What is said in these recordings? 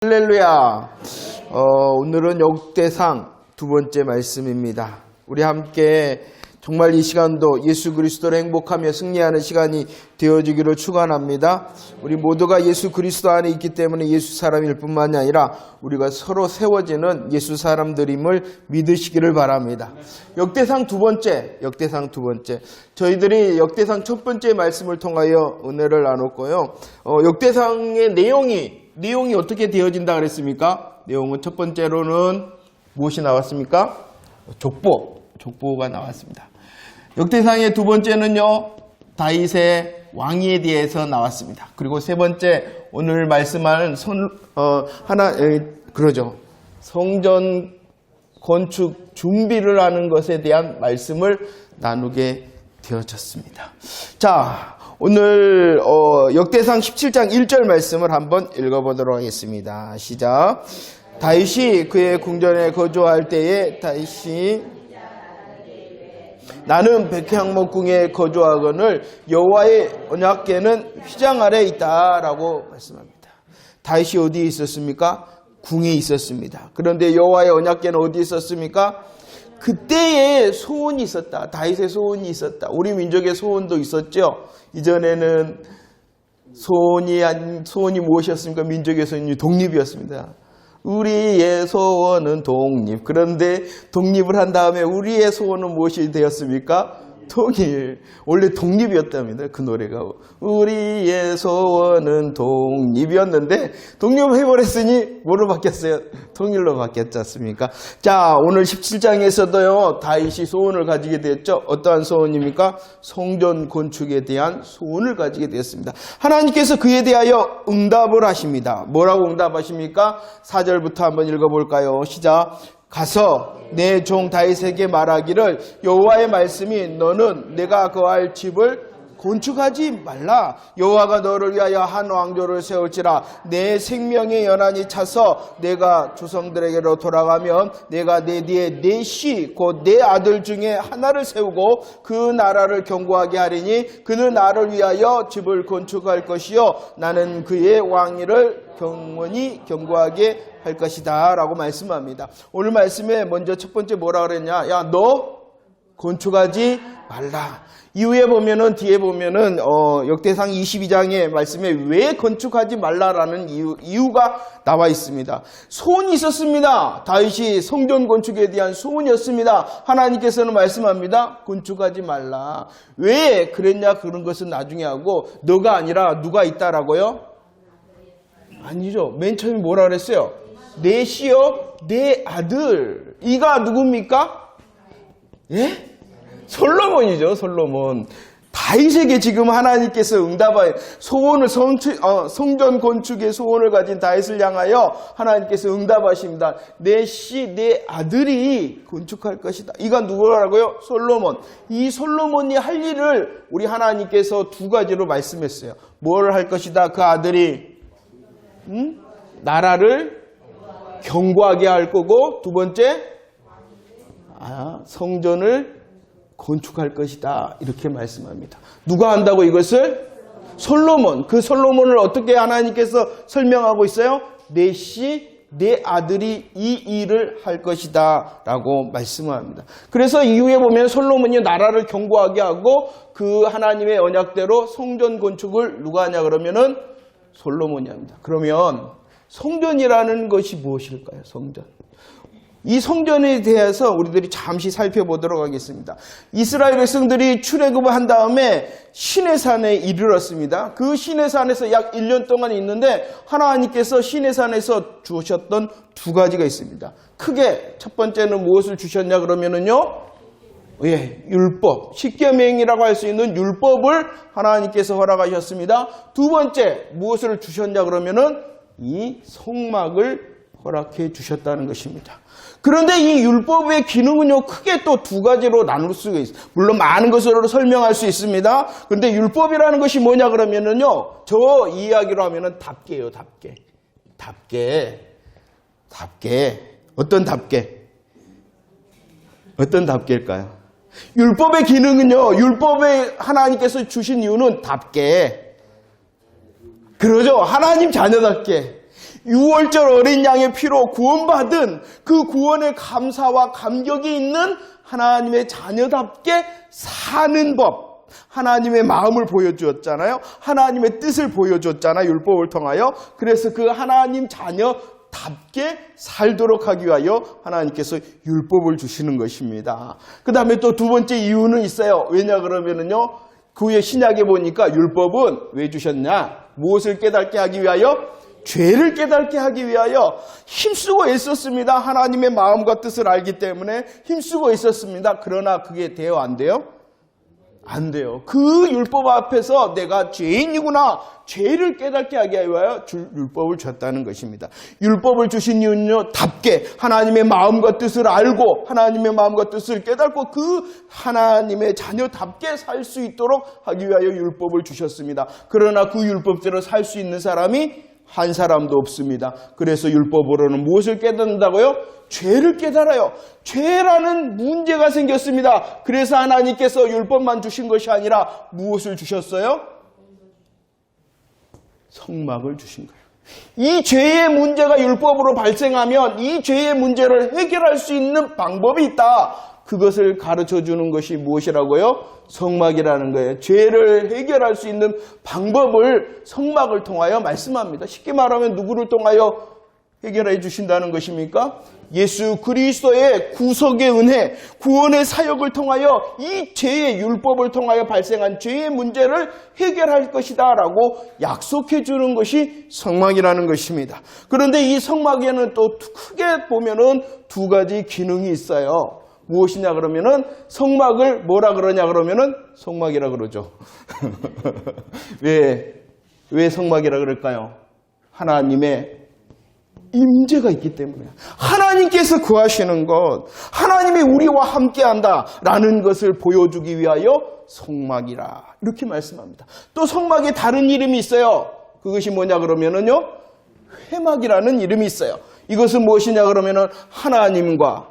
할렐루야. 오늘은 역대상 두 번째 말씀입니다. 우리 함께 정말 이 시간도 예수 그리스도를 행복하며 승리하는 시간이 되어지기를 축원합니다. 우리 모두가 예수 그리스도 안에 있기 때문에 예수 사람일 뿐만이 아니라 우리가 서로 세워지는 예수 사람들임을 믿으시기를 바랍니다. 역대상 두 번째. 저희들이 역대상 첫 번째 말씀을 통하여 은혜를 나눴고요. 역대상의 내용이 어떻게 되어진다 그랬습니까? 내용은 첫 번째로는 무엇이 나왔습니까? 족보가 나왔습니다. 역대상의 두 번째는요, 다윗의 왕위에 대해서 나왔습니다. 그리고 세 번째, 오늘 말씀하는 성전 건축 준비를 하는 것에 대한 말씀을 나누게 되어졌습니다. 자, 오늘 역대상 17장 1절 말씀을 한번 읽어보도록 하겠습니다. 시작. 다윗이 그의 궁전에 거주할 때에 다윗이 나는 백향목궁에 거주하거늘 여호와의 언약궤는 휘장 아래 있다라고 말씀합니다. 다윗이 어디에 있었습니까? 궁에 있었습니다. 그런데 여호와의 언약궤는 어디에 있었습니까? 그때의 소원이 있었다. 다윗의 소원이 있었다. 우리 민족의 소원도 있었죠. 이전에는 소원이 무엇이었습니까? 민족의 소원이 독립이었습니다. 우리의 소원은 독립. 그런데 독립을 한 다음에 우리의 소원은 무엇이 되었습니까? 통일. 원래 독립이었답니다. 그 노래가. 우리의 소원은 독립이었는데 독립을 해버렸으니 뭐로 바뀌었어요? 통일로 바뀌었지 않습니까? 자, 오늘 17장에서도요. 다윗이 소원을 가지게 됐죠. 어떠한 소원입니까? 성전 건축에 대한 소원을 가지게 되었습니다. 하나님께서 그에 대하여 응답을 하십니다. 뭐라고 응답하십니까? 4절부터 한번 읽어볼까요? 시작. 가서 내 종 다윗에게 말하기를 여호와의 말씀이 너는 내가 거할 집을 건축하지 말라. 여호와가 너를 위하여 한 왕조를 세울지라. 내 생명의 연한이 차서 내가 조상들에게로 돌아가면 내가 내 뒤에 네 씨 곧 네 아들 중에 하나를 세우고 그 나라를 견고하게 하리니 그는 나를 위하여 집을 건축할 것이요 나는 그의 왕위를 영원히 견고하게 할 것이다 라고 말씀합니다. 오늘 말씀에 먼저 첫 번째 뭐라 그랬냐? 야, 너 건축하지 말라. 이후에 보면은 뒤에 보면은 역대상 22장의 말씀에 왜 건축하지 말라라는 이유가 나와 있습니다. 소원이 있었습니다. 다윗이 성전 건축에 대한 소원이었습니다. 하나님께서는 말씀합니다. 건축하지 말라. 왜 그랬냐? 그런 것은 나중에 하고 너가 아니라 누가 있다라고요? 아니죠. 맨 처음에 뭐라 그랬어요? 내 씨요, 내 아들. 이가 누굽니까? 예? 솔로몬이죠. 솔로몬. 다윗에게 지금 하나님께서 응답하여 소원을 성전 건축의 소원을 가진 다윗을 향하여 하나님께서 응답하십니다. 내 씨, 내 아들이 건축할 것이다. 이가 누구라고요? 솔로몬. 이 솔로몬이 할 일을 우리 하나님께서 두 가지로 말씀했어요. 뭘 할 것이다? 그 아들이 나라를 견고하게 할 거고, 두 번째 성전을 건축할 것이다. 이렇게 말씀합니다. 누가 한다고 이것을? 솔로몬. 그 솔로몬을 어떻게 하나님께서 설명하고 있어요? 내 씨, 내 아들이 이 일을 할 것이다 라고 말씀합니다. 그래서 이후에 보면 솔로몬이 나라를 견고하게 하고 그 하나님의 언약대로 성전 건축을 누가 하냐 그러면은 솔로몬이 합니다. 그러면 성전이라는 것이 무엇일까요? 성전. 이 성전에 대해서 우리들이 잠시 살펴보도록 하겠습니다. 이스라엘 백성들이 출애굽을 한 다음에 시내산에 이르렀습니다. 그 시내산에서 약 1년 동안 있는데 하나님께서 시내산에서 주셨던 두 가지가 있습니다. 크게 첫 번째는 무엇을 주셨냐 그러면은요. 예, 율법, 십계명이라고 할 수 있는 율법을 하나님께서 허락하셨습니다. 두 번째 무엇을 주셨냐 그러면은 이 성막을 허락해 주셨다는 것입니다. 그런데 이 율법의 기능은요, 크게 또 두 가지로 나눌 수가 있어요. 물론 많은 것으로 설명할 수 있습니다. 그런데 율법이라는 것이 뭐냐 그러면은요, 저 이야기로 하면은 답게요, 답게. 어떤 답게? 어떤 답게일까요? 율법의 기능은요, 율법에 하나님께서 주신 이유는 답게. 그러죠. 하나님 자녀답게. 유월절 어린 양의 피로 구원받은 그 구원의 감사와 감격이 있는 하나님의 자녀답게 사는 법, 하나님의 마음을 보여주었잖아요. 하나님의 뜻을 보여줬잖아요. 율법을 통하여. 그래서 그 하나님 자녀답게 살도록 하기 위하여 하나님께서 율법을 주시는 것입니다. 그 다음에 또 두 번째 이유는 있어요. 왜냐 그러면은요, 그 후에 신약에 보니까 율법은 왜 주셨냐? 무엇을 깨닫게 하기 위하여? 죄를 깨닫게 하기 위하여 힘쓰고 있었습니다. 하나님의 마음과 뜻을 알기 때문에 힘쓰고 있었습니다. 그러나 그게 돼요? 안 돼요? 안 돼요. 그 율법 앞에서 내가 죄인이구나, 죄를 깨닫게 하기 위하여 율법을 줬다는 것입니다. 율법을 주신 이유는요, 답게 하나님의 마음과 뜻을 알고 하나님의 마음과 뜻을 깨닫고 그 하나님의 자녀답게 살 수 있도록 하기 위하여 율법을 주셨습니다. 그러나 그 율법대로 살 수 있는 사람이 한 사람도 없습니다. 그래서 율법으로는 무엇을 깨닫는다고요? 죄를 깨달아요. 죄라는 문제가 생겼습니다. 그래서 하나님께서 율법만 주신 것이 아니라 무엇을 주셨어요? 성막을 주신 거예요. 이 죄의 문제가 율법으로 발생하면 이 죄의 문제를 해결할 수 있는 방법이 있다. 그것을 가르쳐 주는 것이 무엇이라고요? 성막이라는 거예요. 죄를 해결할 수 있는 방법을 성막을 통하여 말씀합니다. 쉽게 말하면 누구를 통하여 해결해 주신다는 것입니까? 예수 그리스도의 구속의 은혜, 구원의 사역을 통하여 이 죄의 율법을 통하여 발생한 죄의 문제를 해결할 것이다 라고 약속해 주는 것이 성막이라는 것입니다. 그런데 이 성막에는 또 크게 보면은 두 가지 기능이 있어요. 무엇이냐 그러면은 성막을 뭐라 그러냐 그러면은 성막이라 그러죠. 왜 성막이라 그럴까요? 하나님의 임재가 있기 때문에, 하나님께서 구하시는 것, 하나님이 우리와 함께한다라는 것을 보여주기 위하여 성막이라 이렇게 말씀합니다. 또 성막에 다른 이름이 있어요. 그것이 뭐냐 그러면은요, 회막이라는 이름이 있어요. 이것은 무엇이냐 그러면은 하나님과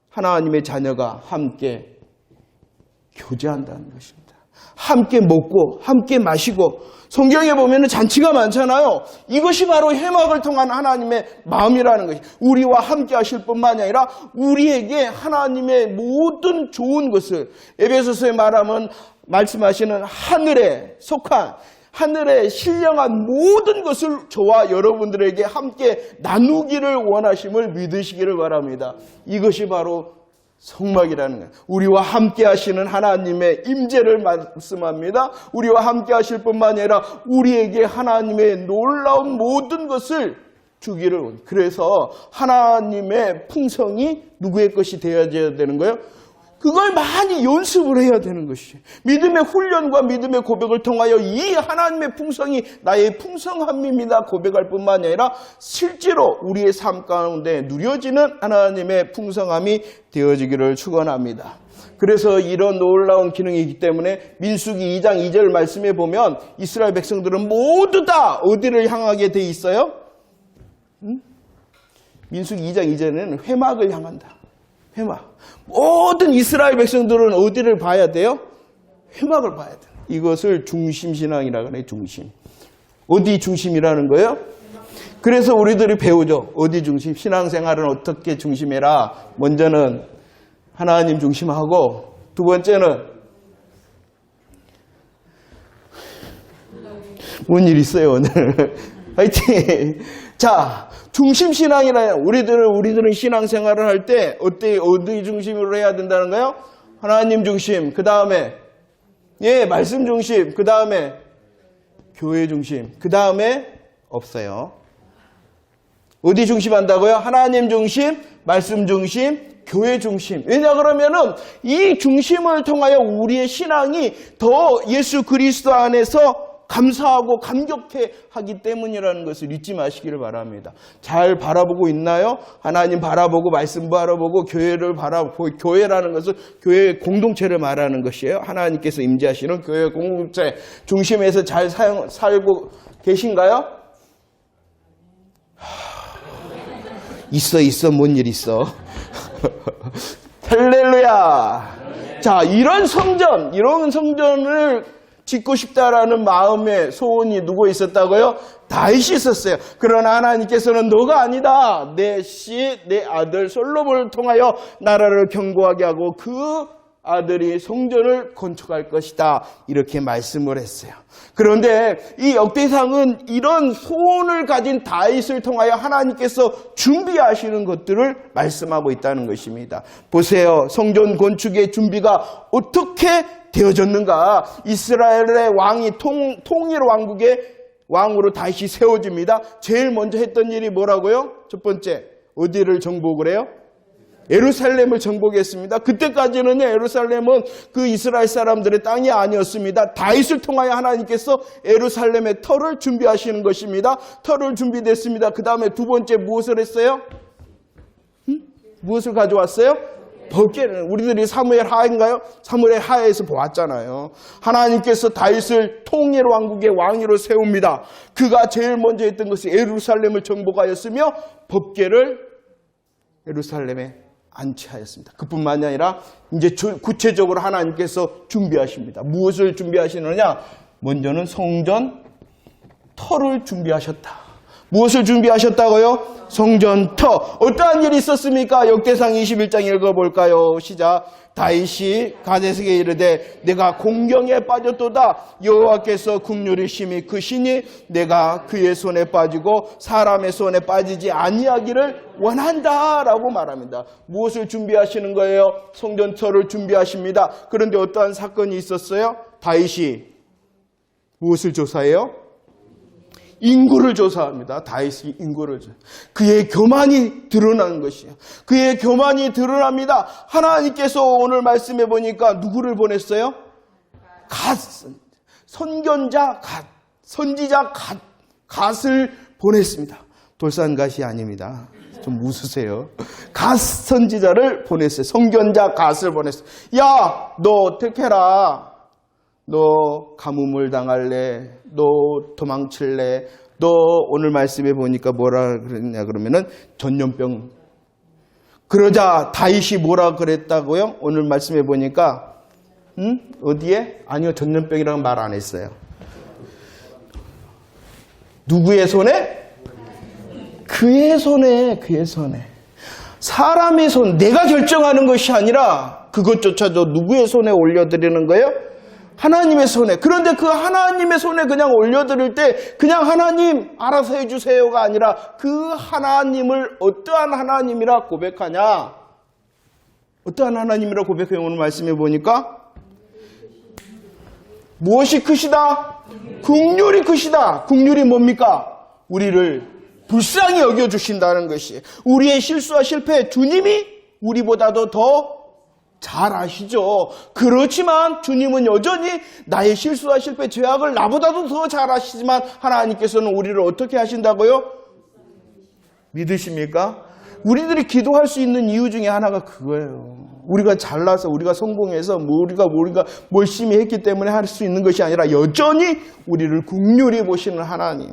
하나님의 자녀가 함께 교제한다는 것입니다. 함께 먹고 함께 마시고, 성경에 보면 잔치가 많잖아요. 이것이 바로 회막을 통한 하나님의 마음이라는 것이, 우리와 함께 하실 뿐만이 아니라 우리에게 하나님의 모든 좋은 것을, 에베소서에 말씀하시는 하늘에 속한, 하늘에 신령한 모든 것을 저와 여러분들에게 함께 나누기를 원하심을 믿으시기를 바랍니다. 이것이 바로 성막이라는 거예요. 우리와 함께 하시는 하나님의 임재를 말씀합니다. 우리와 함께 하실 뿐만 아니라 우리에게 하나님의 놀라운 모든 것을 주기를 원해요. 그래서 하나님의 풍성이 누구의 것이 되어야 되는 거예요? 그걸 많이 연습을 해야 되는 것이에요. 믿음의 훈련과 믿음의 고백을 통하여 이 하나님의 풍성이 나의 풍성함입니다 고백할 뿐만 아니라 실제로 우리의 삶 가운데 누려지는 하나님의 풍성함이 되어지기를 축원합니다. 그래서 이런 놀라운 기능이 있기 때문에 민수기 2장 2절 말씀에 보면 이스라엘 백성들은 모두 다 어디를 향하게 돼 있어요? 민수기 2장 2절에는 회막을 향한다. 회막. 모든 이스라엘 백성들은 어디를 봐야 돼요? 회막을 봐야 돼요. 이것을 중심신앙이라고 해요. 중심. 어디 중심이라는 거예요? 그래서 우리들이 배우죠. 어디 중심? 신앙생활은 어떻게 중심해라. 먼저는 하나님 중심하고, 두 번째는 뭔 일 있어요 오늘? 화이팅! 자, 중심신앙이라, 우리들은 신앙생활을 할 때 어디 중심으로 해야 된다는 거예요? 하나님 중심, 그 다음에 말씀 중심, 그 다음에 교회 중심, 그 다음에 없어요. 어디 중심 한다고요? 하나님 중심, 말씀 중심, 교회 중심. 왜냐 그러면은 이 중심을 통하여 우리의 신앙이 더 예수 그리스도 안에서 감사하고 감격해 하기 때문이라는 것을 잊지 마시기를 바랍니다. 잘 바라보고 있나요? 하나님 바라보고 말씀 바라보고 교회를 바라보고, 교회라는 것은 교회의 공동체를 말하는 것이에요. 하나님께서 임재하시는 교회 공동체 중심에서 잘 살고 계신가요? 있어 뭔 일 있어. 할렐루야. 자, 이런 성전을 짓고 싶다라는 마음의 소원이 누구 있었다고요? 다윗이 있었어요. 그러나 하나님께서는 너가 아니다. 내 씨, 내 아들 솔로몬을 통하여 나라를 견고하게 하고 그 아들이 성전을 건축할 것이다. 이렇게 말씀을 했어요. 그런데 이 역대상은 이런 소원을 가진 다윗을 통하여 하나님께서 준비하시는 것들을 말씀하고 있다는 것입니다. 보세요. 성전 건축의 준비가 어떻게 되어졌는가. 이스라엘의 왕이 통일 왕국의 왕으로 다윗이 세워집니다. 제일 먼저 했던 일이 뭐라고요? 첫 번째, 어디를 정복을 해요? 예루살렘을 정복했습니다. 그때까지는 예루살렘은 그 이스라엘 사람들의 땅이 아니었습니다. 다윗을 통하여 하나님께서 예루살렘의 터를 준비하시는 것입니다. 터를 준비됐습니다. 그 다음에 두 번째 무엇을 했어요? 무엇을 가져왔어요? 법궤를. 우리들이 사무엘 하인가요? 사무엘 하에서 보았잖아요. 하나님께서 다윗을 통일 왕국의 왕위로 세웁니다. 그가 제일 먼저 했던 것이 예루살렘을 정복하였으며 법궤를 예루살렘에 안치하였습니다. 그뿐만이 아니라 이제 구체적으로 하나님께서 준비하십니다. 무엇을 준비하시느냐? 먼저는 성전 터를 준비하셨다. 무엇을 준비하셨다고요? 성전 터. 어떠한 일이 있었습니까? 역대상 21장 읽어볼까요? 시작. 다윗이 가데스에게 이르되 내가 공경에 빠졌도다. 여호와께서 긍휼히 심히 크시니 내가 그의 손에 빠지고 사람의 손에 빠지지 아니하기를 원한다라고 말합니다. 무엇을 준비하시는 거예요? 성전터를 준비하십니다. 그런데 어떠한 사건이 있었어요? 다윗이 무엇을 조사해요? 인구를 조사합니다. 다윗이 인구를 조사. 그의 교만이 드러나는 것이에요. 그의 교만이 드러납니다. 하나님께서 오늘 말씀해 보니까 누구를 보냈어요? 선견자 갓, 선지자 갓을 보냈습니다. 돌산갓이 아닙니다. 좀 웃으세요. 갓 선지자를 보냈어요. 선견자 갓을 보냈어요. 야, 너 택해라. 너 가뭄을 당할래? 너 도망칠래? 너 오늘 말씀에 보니까 뭐라 그랬냐 그러면은 전염병. 그러자 다윗이 뭐라 그랬다고요? 오늘 말씀에 보니까 어디에? 아니요, 전염병이라는 말 안 했어요. 누구의 손에? 그의 손에, 그의 손에. 사람의 손, 내가 결정하는 것이 아니라 그것조차도 누구의 손에 올려드리는 거예요? 하나님의 손에. 그런데 그 하나님의 손에 그냥 올려드릴 때 그냥 하나님 알아서 해주세요가 아니라 그 하나님을 어떠한 하나님이라 고백하냐. 어떠한 하나님이라 고백해요? 오늘 말씀해 보니까 무엇이 크시다? 긍휼이 크시다. 긍휼이 뭡니까? 우리를 불쌍히 여겨주신다는 것이. 우리의 실수와 실패 주님이 우리보다도 더 잘 아시죠. 그렇지만 주님은 여전히 나의 실수와 실패, 죄악을 나보다도 더 잘 아시지만 하나님께서는 우리를 어떻게 하신다고요? 믿으십니까? 우리들이 기도할 수 있는 이유 중에 하나가 그거예요. 우리가 잘나서, 우리가 성공해서, 우리가 열심히 했기 때문에 할 수 있는 것이 아니라 여전히 우리를 긍휼히 보시는 하나님.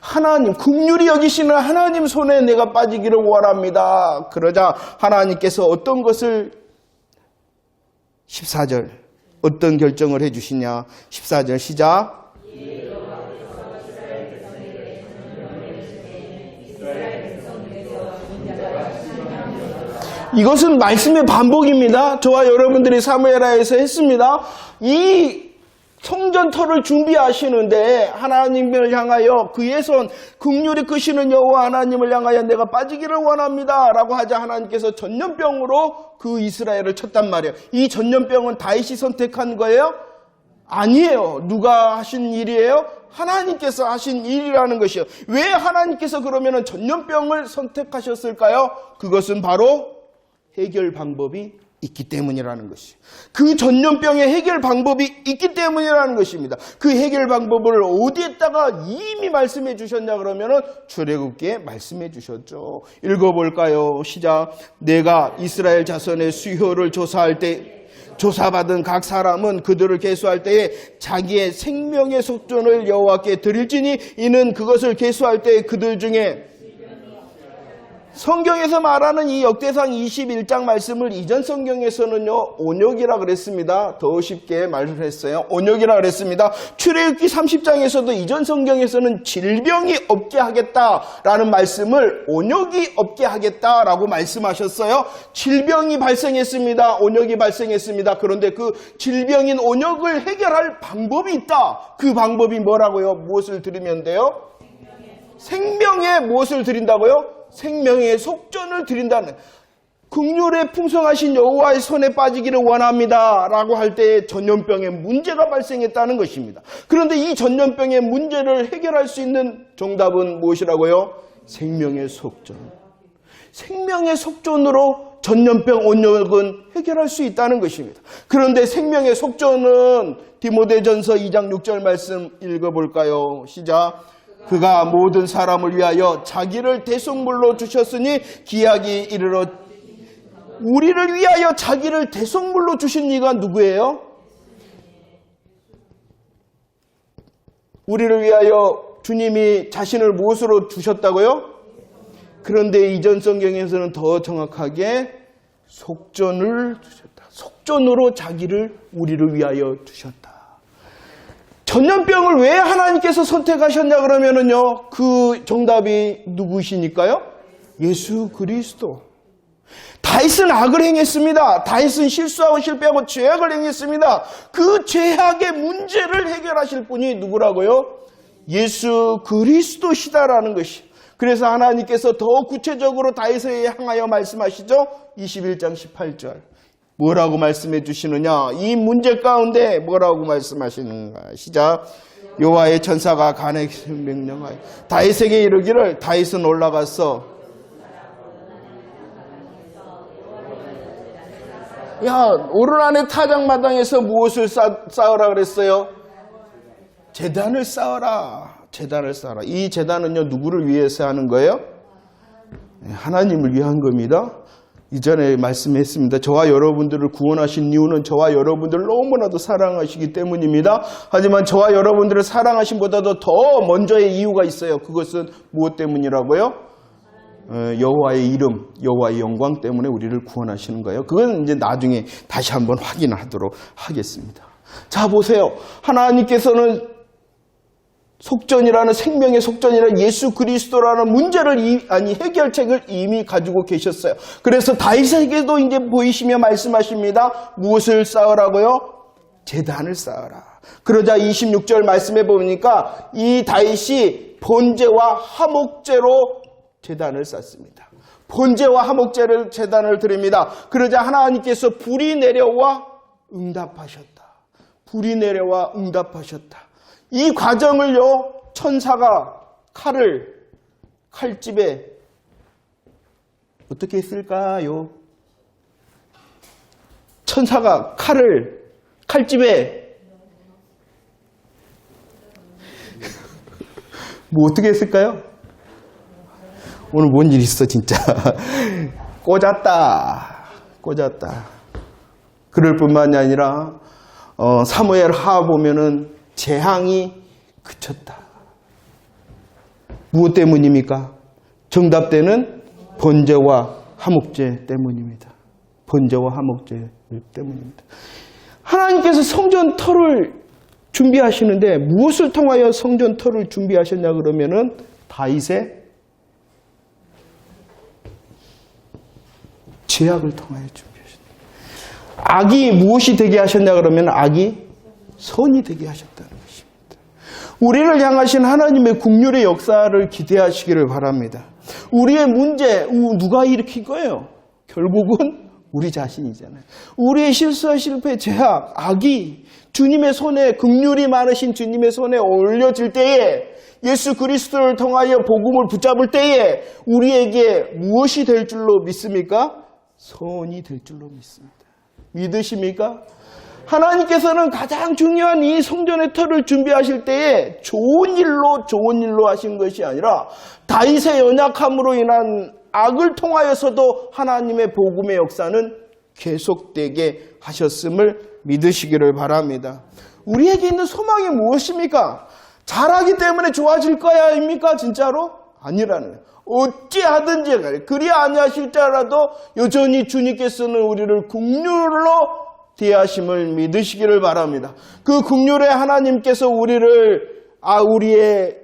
하나님, 긍휼히 여기시는 하나님 손에 내가 빠지기를 원합니다. 그러자 하나님께서 어떤 것을 14절 어떤 결정을 해주시냐. 14절 시작. 이것은 말씀의 반복입니다. 저와 여러분들이 사무엘하에서 했습니다. 이 성전터를 준비하시는데 하나님을 향하여 그의 손, 긍휼히 크시는 여호와 하나님을 향하여 내가 빠지기를 원합니다 라고 하자 하나님께서 전염병으로 그 이스라엘을 쳤단 말이에요. 이 전염병은 다윗이 선택한 거예요? 아니에요. 누가 하신 일이에요? 하나님께서 하신 일이라는 것이요. 왜 하나님께서 그러면 전염병을 선택하셨을까요? 그것은 바로 해결 방법이 있기 때문이라는 것이. 그 전염병의 해결 방법이 있기 때문이라는 것입니다. 그 해결 방법을 어디에다가 이미 말씀해 주셨냐 그러면은 출애굽기에 말씀해 주셨죠. 읽어볼까요? 시작. 내가 이스라엘 자손의 수효를 조사할 때 조사받은 각 사람은 그들을 계수할 때에 자기의 생명의 속전을 여호와께 드릴지니 이는 그것을 계수할 때에 그들 중에 성경에서 말하는 이 역대상 21장 말씀을 이전 성경에서는요, 온역이라 그랬습니다. 더 쉽게 말을 했어요. 온역이라 그랬습니다. 출애굽기 30장에서도 이전 성경에서는 질병이 없게 하겠다라는 말씀을 온역이 없게 하겠다라고 말씀하셨어요. 질병이 발생했습니다. 온역이 발생했습니다. 그런데 그 질병인 온역을 해결할 방법이 있다. 그 방법이 뭐라고요? 무엇을 드리면 돼요? 생명의 무엇을 드린다고요? 생명의 속전을 드린다는, 긍휼에 풍성하신 여호와의 손에 빠지기를 원합니다 라고 할 때 전염병의 문제가 발생했다는 것입니다. 그런데 이 전염병의 문제를 해결할 수 있는 정답은 무엇이라고요? 생명의 속전. 생명의 속전으로 전염병 온역은 해결할 수 있다는 것입니다. 그런데 생명의 속전은 디모데전서 2장 6절 말씀 읽어볼까요? 시작. 그가 모든 사람을 위하여 자기를 대속물로 주셨으니 기약이 이르러. 우리를 위하여 자기를 대속물로 주신 이가 누구예요? 우리를 위하여 주님이 자신을 무엇으로 주셨다고요? 그런데 이전 성경에서는 더 정확하게 속전을 주셨다. 속전으로 자기를 우리를 위하여 주셨다. 전염병을 왜 하나님께서 선택하셨냐 그러면은요, 그 정답이 누구시니까요? 예수 그리스도. 다윗은 악을 행했습니다. 다윗은 실수하고 실패하고 죄악을 행했습니다. 그 죄악의 문제를 해결하실 분이 누구라고요? 예수 그리스도시다라는 것이. 그래서 하나님께서 더 구체적으로 다윗에 향하여 말씀하시죠. 21장 18절. 뭐라고 말씀해 주시느냐? 이 문제 가운데 뭐라고 말씀하시는가? 시작. 여호와의 천사가 간에 명령하여 다윗에게 이르기를, 다윗은 올라가서, 오르난의 타작마당에서 무엇을 쌓으라 그랬어요? 제단을 쌓아라. 제단을 쌓아라. 이 제단은요, 누구를 위해서 하는 거예요? 하나님을 위한 겁니다. 이전에 말씀했습니다. 저와 여러분들을 구원하신 이유는 저와 여러분들을 너무나도 사랑하시기 때문입니다. 하지만 저와 여러분들을 사랑하심보다도 더 먼저의 이유가 있어요. 그것은 무엇 때문이라고요? 여호와의 이름, 여호와의 영광 때문에 우리를 구원하시는 거예요. 그건 이제 나중에 다시 한번 확인하도록 하겠습니다. 자, 보세요. 하나님께서는 속전이라는, 생명의 속전이라는 예수 그리스도라는 문제를 해결책을 이미 가지고 계셨어요. 그래서 다윗에게도 이제 보이시며 말씀하십니다. 무엇을 쌓으라고요? 제단을 쌓아라. 그러자 26절 말씀해 보니까 이 다윗이 번제와 화목제로 제단을 쌓습니다. 번제와 화목제를 제단을 드립니다. 그러자 하나님께서 불이 내려와 응답하셨다. 불이 내려와 응답하셨다. 이 과정을요, 천사가 칼집에 어떻게 했을까요? 천사가 칼집에 뭐 어떻게 했을까요? 오늘 뭔 일 있어 진짜. 꽂았다. 그럴 뿐만이 아니라 사무엘 하 보면은 재앙이 그쳤다. 무엇 때문입니까? 정답되는 번제와 화목제 때문입니다. 번제와 화목제 때문입니다. 하나님께서 성전터를 준비하시는데 무엇을 통하여 성전터를 준비하셨냐 그러면은 다윗의 죄악을 통하여 준비하셨다. 악이 무엇이 되게 하셨냐 그러면 악이 선이 되게 하셨다는 것입니다. 우리를 향하신 하나님의 긍휼의 역사를 기대하시기를 바랍니다. 우리의 문제, 누가 일으킨 거예요? 결국은 우리 자신이잖아요. 우리의 실수와 실패, 죄악, 악이 주님의 손에, 긍휼이 많으신 주님의 손에 올려질 때에, 예수 그리스도를 통하여 복음을 붙잡을 때에 우리에게 무엇이 될 줄로 믿습니까? 선이 될 줄로 믿습니다. 믿으십니까? 하나님께서는 가장 중요한 이 성전의 터를 준비하실 때에 좋은 일로 하신 것이 아니라 다윗의 연약함으로 인한 악을 통하여서도 하나님의 복음의 역사는 계속되게 하셨음을 믿으시기를 바랍니다. 우리에게 있는 소망이 무엇입니까? 잘하기 때문에 좋아질 거야입니까? 진짜로? 아니라는 거예요. 어찌하든지 간에 그리 아니하실지라도 여전히 주님께서는 우리를 긍휼로 대하심을 믿으시기를 바랍니다. 그 긍휼의 하나님께서 우리의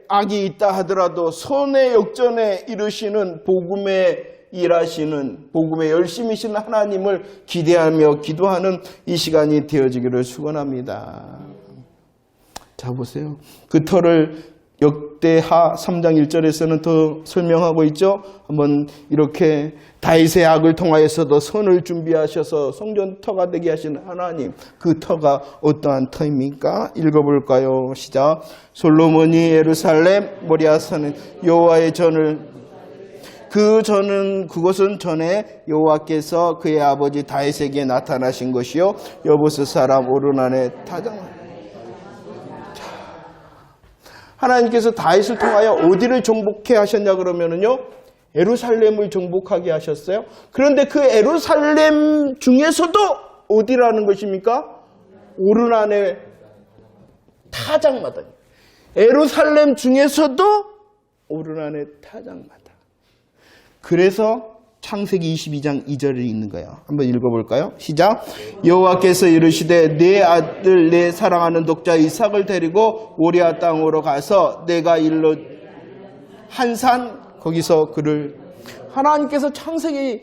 악이 있다 하더라도 선의 역전에 이르시는 복음에 일하시는 복음에 열심히신 하나님을 기대하며 기도하는 이 시간이 되어지기를 축원합니다. 자 보세요. 그 터를 역대하 3장 1절에서는 더 설명하고 있죠. 한번 이렇게 다윗의 악을 통하여서도 선을 준비하셔서 성전 터가 되게 하시는 하나님, 그 터가 어떠한 터입니까? 읽어볼까요? 시작. 솔로몬이 예루살렘 모리아산에 여호와의 전을 그것은 전에 여호와께서 그의 아버지 다윗에게 나타나신 것이요 여부스 사람 오르난의 타장. 하나님께서 다윗을 통하여 어디를 정복해 하셨냐 그러면은요, 예루살렘을 정복하게 하셨어요. 그런데 그 예루살렘 중에서도 어디라는 것입니까? 오르난의 타작마당. 예루살렘 중에서도 오르난의 타작마당. 그래서 창세기 22장 2절에 있는 거예요. 한번 읽어볼까요? 시작. 여호와께서 이르시되 내 아들 내 사랑하는 독자 이삭을 데리고 모리아 땅으로 가서 내가 일러 한 산 거기서 그를 하나님께서 창세기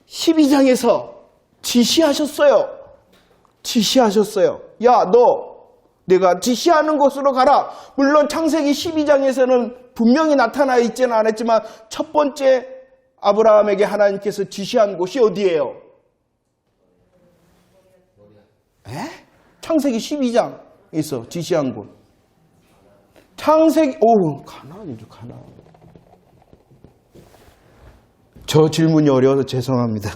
12장에서 지시하셨어요. 야, 너 내가 지시하는 곳으로 가라. 물론 창세기 12장에서는 분명히 나타나 있지는 않았지만 첫 번째 아브라함에게 하나님께서 지시한 곳이 어디예요? 창세기 12장에서 지시한 곳. 가나안이죠, 가나안. 저 질문이 어려워서 죄송합니다.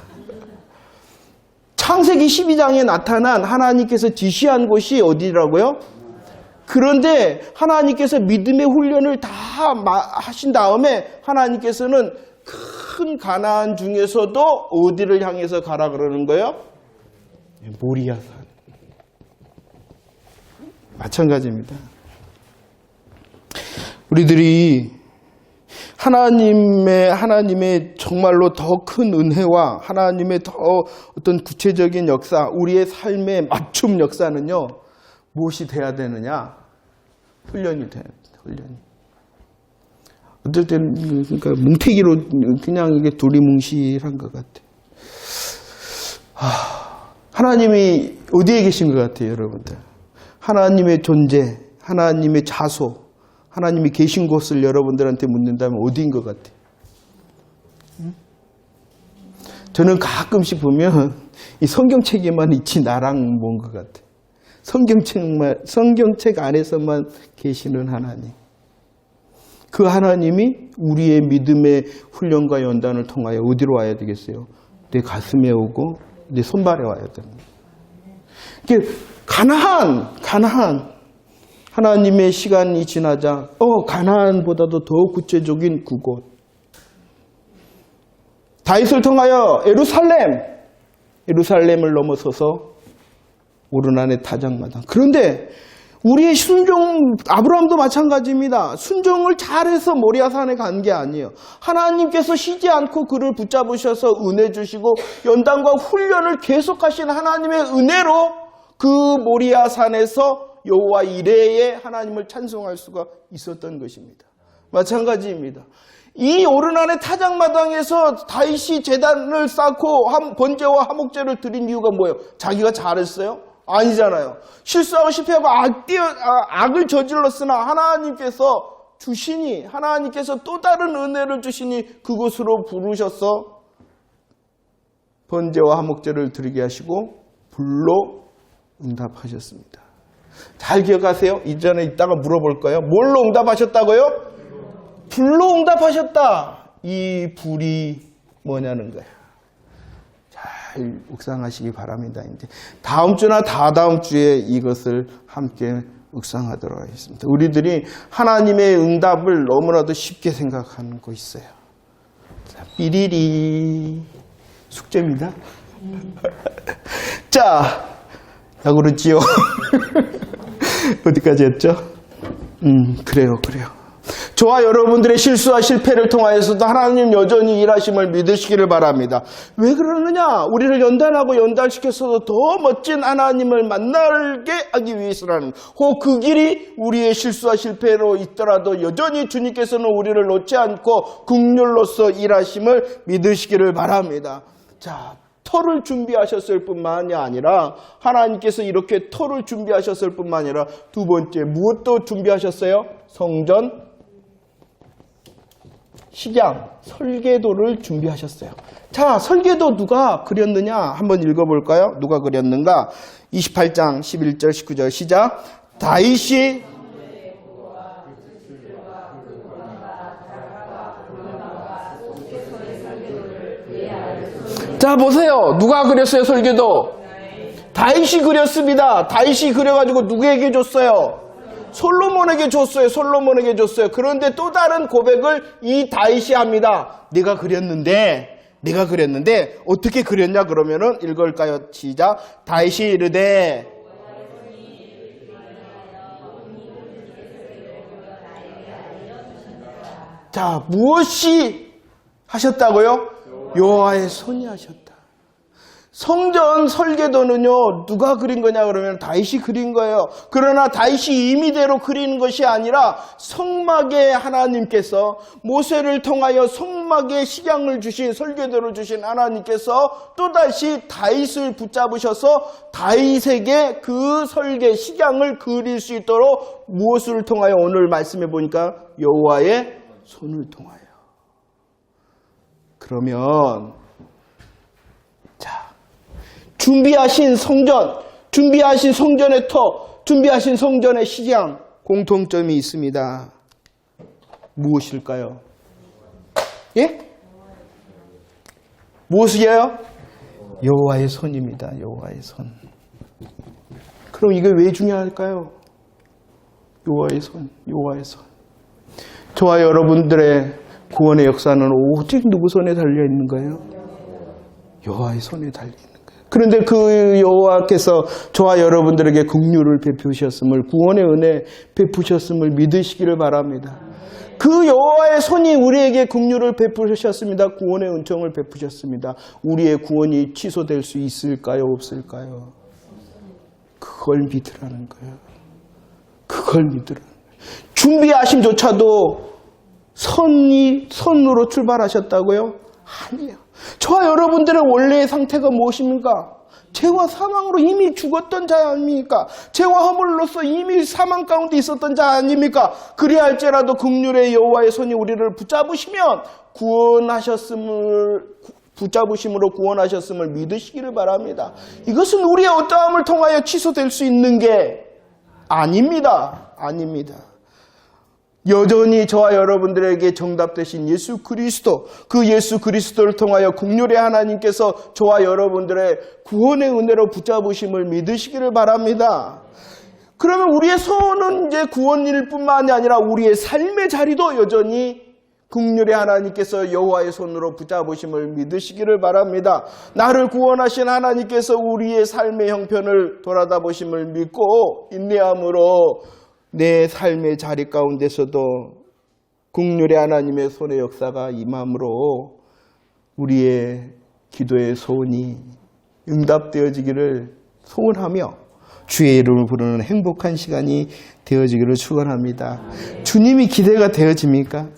창세기 12장에 나타난 하나님께서 지시한 곳이 어디라고요? 그런데 하나님께서 믿음의 훈련을 다 하신 다음에 하나님께서는 큰 가나안 중에서도 어디를 향해서 가라 그러는 거예요? 모리아산. 마찬가지입니다. 우리들이 하나님의 정말로 더 큰 은혜와 하나님의 더 어떤 구체적인 역사, 우리의 삶의 맞춤 역사는요, 무엇이 돼야 되느냐? 훈련이 돼야 됩니다. 훈련이. 어떨 때는 그러니까 뭉태기로 그냥 이게 두리뭉실한 것 같아요. 하나님이 어디에 계신 것 같아요, 여러분들? 하나님의 존재, 하나님의 자소, 하나님이 계신 곳을 여러분들한테 묻는다면 어디인 것 같아요? 저는 가끔씩 보면 이 성경책에만 있지 나랑 뭔 것 같아요. 성경책 안에서만 계시는 하나님. 그 하나님이 우리의 믿음의 훈련과 연단을 통하여 어디로 와야 되겠어요? 내 가슴에 오고 내 손발에 와야 됩니다. 가나안. 하나님의 시간이 지나자 가나안보다도 더 구체적인 그곳. 다윗을 통하여 예루살렘을 넘어서서 오르난의 타작마당. 그런데 우리의 아브라함도 마찬가지입니다. 순종을 잘해서 모리아산에 간 게 아니에요. 하나님께서 쉬지 않고 그를 붙잡으셔서 은혜 주시고 연단과 훈련을 계속하신 하나님의 은혜로 그 모리아산에서 여호와 이레에 하나님을 찬송할 수가 있었던 것입니다. 마찬가지입니다. 이 오르난의 타작마당에서 다윗이 제단을 쌓고 번제와 하목제를 드린 이유가 뭐예요? 자기가 잘했어요? 아니잖아요. 실수하고 실패하고 악을 저질렀으나 하나님께서 또 다른 은혜를 주시니 그곳으로 부르셔서 번제와 하목제를 드리게 하시고 불로 응답하셨습니다. 잘 기억하세요. 이전에 이따가 물어볼까요? 뭘로 응답하셨다고요? 불로 응답하셨다. 이 불이 뭐냐는 거예요. 잘 묵상하시기 바랍니다. 이제 다음 주나 다다음 주에 이것을 함께 묵상하도록 하겠습니다. 우리들이 하나님의 응답을 너무나도 쉽게 생각하고 있어요. 자, 삐리리 숙제입니다. 자, 그렇지요. 어디까지 했죠? 그래요. 저와 여러분들의 실수와 실패를 통하여서도 하나님 여전히 일하심을 믿으시기를 바랍니다. 왜 그러느냐? 우리를 연단하고 연단시켜서도 더 멋진 하나님을 만나게 하기 위해서라는, 혹 그 길이 우리의 실수와 실패로 있더라도 여전히 주님께서는 우리를 놓지 않고 긍휼로서 일하심을 믿으시기를 바랍니다. 자, 터를 준비하셨을 뿐만이 아니라 하나님께서 이렇게 터를 준비하셨을 뿐만 아니라 두 번째 무엇도 준비하셨어요? 성전, 식양, 설계도를 준비하셨어요. 자, 설계도 누가 그렸느냐? 한번 읽어볼까요? 누가 그렸는가? 28장 11절 19절 시작. 다윗이 자, 보세요. 누가 그렸어요, 설계도? 다윗이 그렸습니다. 다윗이 그려가지고 누구에게 줬어요? 솔로몬에게 줬어요. 솔로몬에게 줬어요. 그런데 또 다른 고백을 이 다윗이 합니다. 내가 그렸는데 어떻게 그렸냐 그러면은 읽을까요? 시작. 다윗이 이르되 자, 무엇이 하셨다고요? 여호와의 손이 하셨다. 성전 설계도는요, 누가 그린 거냐 그러면 다윗이 그린 거예요. 그러나 다윗이 임의대로 그리는 것이 아니라 성막에 하나님께서 모세를 통하여 성막에 식양을 주신, 설계도를 주신 하나님께서 또다시 다윗을 붙잡으셔서 다윗에게 그 설계, 식양을 그릴 수 있도록 무엇을 통하여 오늘 말씀해 보니까 여호와의 손을 통하여. 그러면 자, 준비하신 성전, 준비하신 성전의 터, 준비하신 성전의 식양, 공통점이 있습니다. 무엇일까요? 예? 무엇이에요? 여호와의 손입니다. 여호와의 손. 그럼 이게 왜 중요할까요? 여호와의 손, 여호와의 손. 저와 여러분들의 구원의 역사는 오직 누구 손에 달려있는 거예요? 여호와의 손에 달려있는 거예요. 그런데 그 여호와께서 저와 여러분들에게 긍휼을 베푸셨음을, 구원의 은혜 베푸셨음을 믿으시기를 바랍니다. 그 여호와의 손이 우리에게 긍휼을 베푸셨습니다. 구원의 은총을 베푸셨습니다. 우리의 구원이 취소될 수 있을까요? 없을까요? 그걸 믿으라는 거예요. 그걸 믿으라는 거예요. 준비하심조차도 선으로 출발하셨다고요? 아니에요. 저와 여러분들의 원래의 상태가 무엇입니까? 죄와 사망으로 이미 죽었던 자 아닙니까? 죄와 허물로서 이미 사망 가운데 있었던 자 아닙니까? 그리할지라도 긍휼의 여호와의 손이 우리를 붙잡으심으로 구원하셨음을 믿으시기를 바랍니다. 이것은 우리의 어떠함을 통하여 취소될 수 있는 게 아닙니다. 아닙니다. 여전히 저와 여러분들에게 정답 되신 예수 그리스도, 그 예수 그리스도를 통하여 긍휼의 하나님께서 저와 여러분들의 구원의 은혜로 붙잡으심을 믿으시기를 바랍니다. 그러면 우리의 손은 이제 구원일 뿐만이 아니라 우리의 삶의 자리도 여전히 긍휼의 하나님께서 여호와의 손으로 붙잡으심을 믿으시기를 바랍니다. 나를 구원하신 하나님께서 우리의 삶의 형편을 돌아다 보심을 믿고 인내함으로 내 삶의 자리 가운데서도 긍휼의 하나님의 손의 역사가 임함으로 우리의 기도의 소원이 응답되어지기를 소원하며 주의 이름을 부르는 행복한 시간이 되어지기를 축원합니다. 주님이 기대가 되어집니까?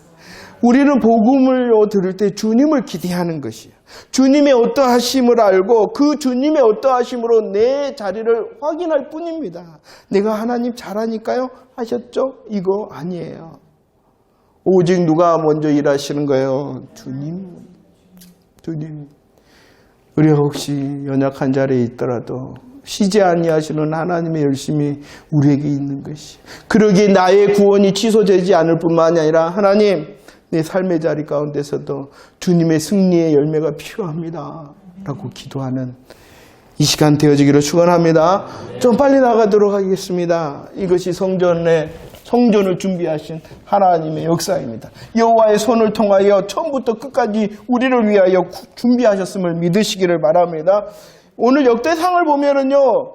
우리는 복음을 들을 때 주님을 기대하는 것이에요. 주님의 어떠하심을 알고 그 주님의 어떠하심으로 내 자리를 확인할 뿐입니다. 내가 하나님 잘하니까요 하셨죠? 이거 아니에요. 오직 누가 먼저 일하시는 거예요? 주님. 우리가 혹시 연약한 자리에 있더라도 쉬지 아니하시는 하나님의 열심이 우리에게 있는 것이, 그러기에 나의 구원이 취소되지 않을 뿐만이 아니라 하나님 내 삶의 자리 가운데서도 주님의 승리의 열매가 필요합니다 라고 기도하는 이 시간 되어지기를 축원합니다. 좀 빨리 나가도록 하겠습니다. 이것이 성전을 준비하신 하나님의 역사입니다. 여호와의 손을 통하여 처음부터 끝까지 우리를 위하여 준비하셨음을 믿으시기를 바랍니다. 오늘 역대상을 보면은요,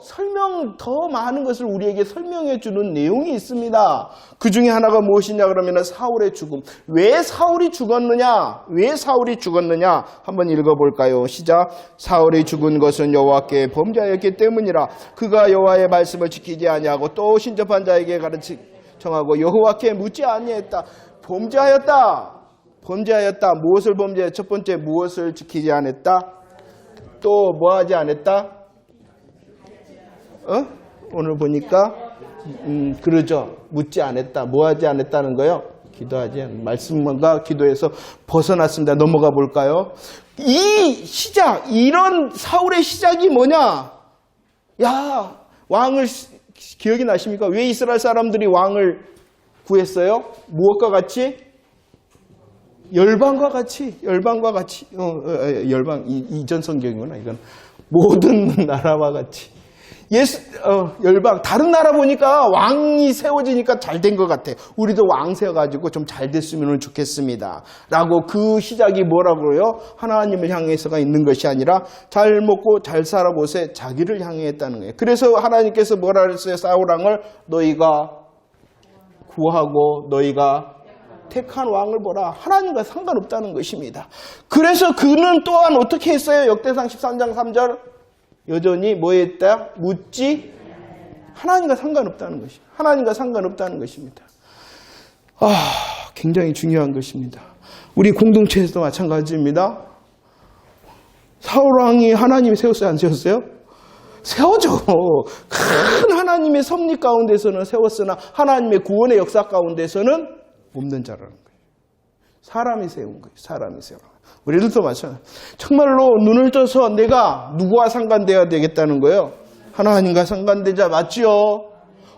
더 많은 것을 우리에게 설명해 주는 내용이 있습니다. 그 중에 하나가 무엇이냐 그러면은 사울의 죽음. 왜 사울이 죽었느냐? 왜 사울이 죽었느냐? 한번 읽어볼까요? 시작. 사울이 죽은 것은 여호와께 범죄하였기 때문이라. 그가 여호와의 말씀을 지키지 아니하고 또 신접한 자에게 가르치청하고 여호와께 묻지 아니했다. 범죄하였다. 무엇을 범죄했다? 첫 번째, 무엇을 지키지 않았다? 또 뭐 하지 않았다? 오늘 보니까 그러죠. 묻지 않았다. 뭐 하지 않았다는 거요? 기도하지 않았다. 말씀과 기도에서 벗어났습니다. 넘어가 볼까요? 이 시작, 이런 사울의 시작이 뭐냐? 야, 왕을 기억이 나십니까? 왜 이스라엘 사람들이 왕을 구했어요? 무엇과 같이? 열방과 같이, 열방, 이전 성경이구나, 이건. 모든 나라와 같이. 열방, 다른 나라 보니까 왕이 세워지니까 잘 된 것 같아. 우리도 왕 세워가지고 좀 잘 됐으면 좋겠습니다. 라고 그 시작이 뭐라고요? 하나님을 향해서가 있는 것이 아니라 잘 먹고 잘 살아보세 자기를 향해 했다는 거예요. 그래서 하나님께서 뭐라 그랬어요? 사울왕을 너희가 구하고 너희가 택한 왕을 보라. 하나님과 상관없다는 것입니다. 그래서 그는 또한 어떻게 했어요? 역대상 13장 3절 여전히 뭐 했다? 묻지 하나님과 상관없다는 것이. 하나님과 상관없다는 것입니다. 굉장히 중요한 것입니다. 우리 공동체에서도 마찬가지입니다. 사울왕이 하나님이 세웠어요? 안 세웠어요? 세워줘. 큰 하나님의 섭리 가운데서는 세웠으나 하나님의 구원의 역사 가운데서는 없는 자라는 거예요. 사람이 세운 거예요. 사람이 세운 거예요. 우리들도 마찬가지예요. 정말로 눈을 떠서 내가 누구와 상관되어야 되겠다는 거예요. 하나님과 상관되자 맞지요?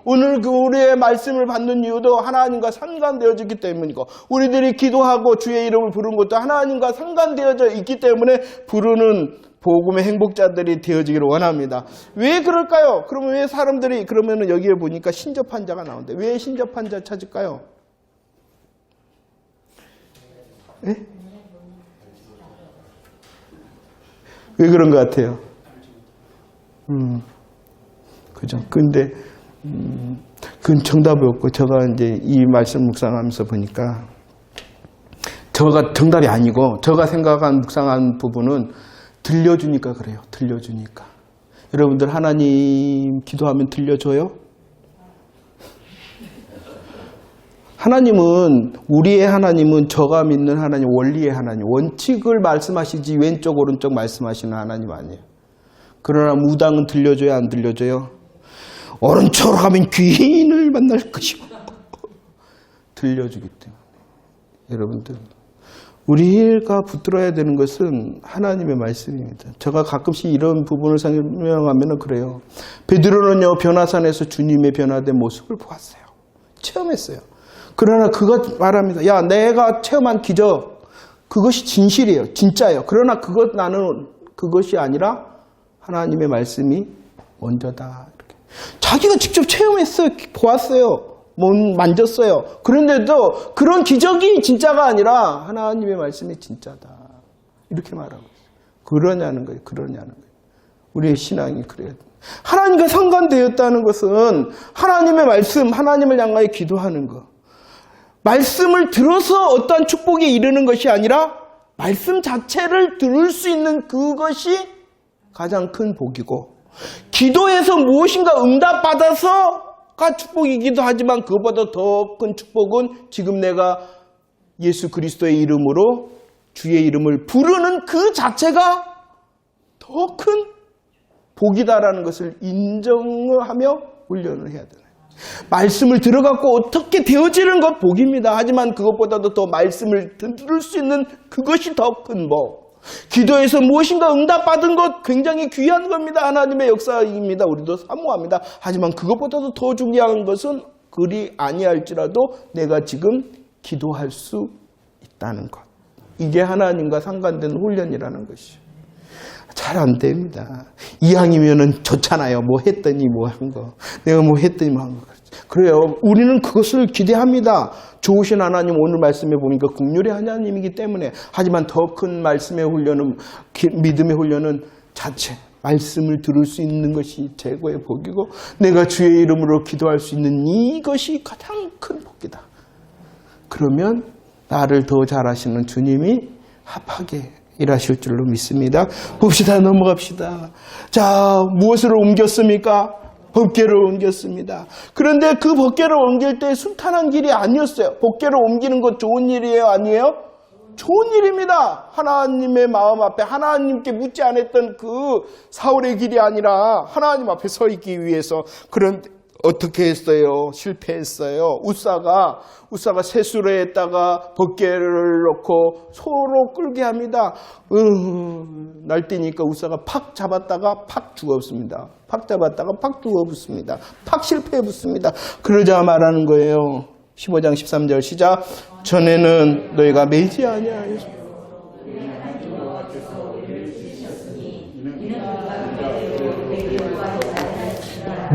오늘 우리의 말씀을 받는 이유도 하나님과 상관되어지기 때문이고 우리들이 기도하고 주의 이름을 부르는 것도 하나님과 상관되어져 있기 때문에 부르는 복음의 행복자들이 되어지기를 원합니다. 왜 그럴까요? 그러면 왜 사람들이 그러면은 여기에 보니까 신접한 자가 나오는데 왜 신접한 자 찾을까요? 예? 왜 그런 것 같아요? 그죠. 근데, 그건 정답이 없고, 제가 이제 이 말씀 묵상하면서 보니까, 저가 정답이 아니고, 제가 생각한 묵상한 부분은 들려주니까 그래요. 들려주니까. 여러분들 하나님 기도하면 들려줘요? 하나님은 우리의 하나님은 저가 믿는 하나님 원리의 하나님 원칙을 말씀하시지 왼쪽 오른쪽 말씀하시는 하나님 아니에요. 그러나 무당은 들려줘야 안 들려줘요? 오른쪽으로 가면 귀인을 만날 것이고 들려주기 때문에 여러분들 우리가 붙들어야 되는 것은 하나님의 말씀입니다. 제가 가끔씩 이런 부분을 설명하면 그래요. 베드로는요 변화산에서 주님의 변화된 모습을 보았어요. 체험했어요. 그러나 그가 말합니다. 야, 내가 체험한 기적, 그것이 진실이에요. 진짜예요. 그러나 나는 그것이 아니라 하나님의 말씀이 먼저다. 이렇게. 자기가 직접 체험했어요. 보았어요. 만졌어요. 그런데도 그런 기적이 진짜가 아니라 하나님의 말씀이 진짜다. 이렇게 말하고 있어요. 그러냐는 거예요. 우리의 신앙이 그래야 돼요. 하나님과 상관되었다는 것은 하나님의 말씀, 하나님을 향하여 기도하는 것. 말씀을 들어서 어떠한 축복에 이르는 것이 아니라 말씀 자체를 들을 수 있는 그것이 가장 큰 복이고 기도에서 무엇인가 응답받아서가 축복이기도 하지만 그것보다 더 큰 축복은 지금 내가 예수 그리스도의 이름으로 주의 이름을 부르는 그 자체가 더 큰 복이다라는 것을 인정하며 훈련을 해야 되나요? 말씀을 들어갖고 어떻게 되어지는 것 복입니다. 하지만 그것보다도 더 말씀을 들을 수 있는 그것이 더 큰 복. 기도에서 무엇인가 응답받은 것 굉장히 귀한 겁니다. 하나님의 역사입니다. 우리도 사모합니다. 하지만 그것보다도 더 중요한 것은 그리 아니할지라도 내가 지금 기도할 수 있다는 것. 이게 하나님과 상관된 훈련이라는 것이죠. 잘 안 됩니다. 이왕이면은 좋잖아요. 뭐 했더니 뭐 한 거. 내가 뭐 했더니 뭐 한 거. 그래요. 우리는 그것을 기대합니다. 좋으신 하나님 오늘 말씀에 보니까 긍휼의 하나님이기 때문에 하지만 더 큰 말씀의 훈련은 믿음의 훈련은 자체 말씀을 들을 수 있는 것이 최고의 복이고 내가 주의 이름으로 기도할 수 있는 이것이 가장 큰 복이다. 그러면 나를 더 잘하시는 주님이 합하게 일하실 줄로 믿습니다. 봅시다. 넘어갑시다. 자, 무엇을 옮겼습니까? 법궤를 옮겼습니다. 그런데 그 법궤를 옮길 때 순탄한 길이 아니었어요. 법궤를 옮기는 것 좋은 일이에요? 아니에요? 좋은 일입니다. 하나님의 마음 앞에 하나님께 묻지 않았던 그 사울의 길이 아니라 하나님 앞에 서 있기 위해서. 그런데 어떻게 했어요? 실패했어요. 우사가 세수레에다가 법궤를 넣고 소로 끌게 합니다. 날뛰니까 우사가 팍 잡았다가 팍 죽었습니다. 팍 잡았다가 팍 죽어붙습니다. 팍 실패해 붙습니다. 그러자 말하는 거예요. 15장 13절 시작. 전에는 너희가 매지 아니하였소.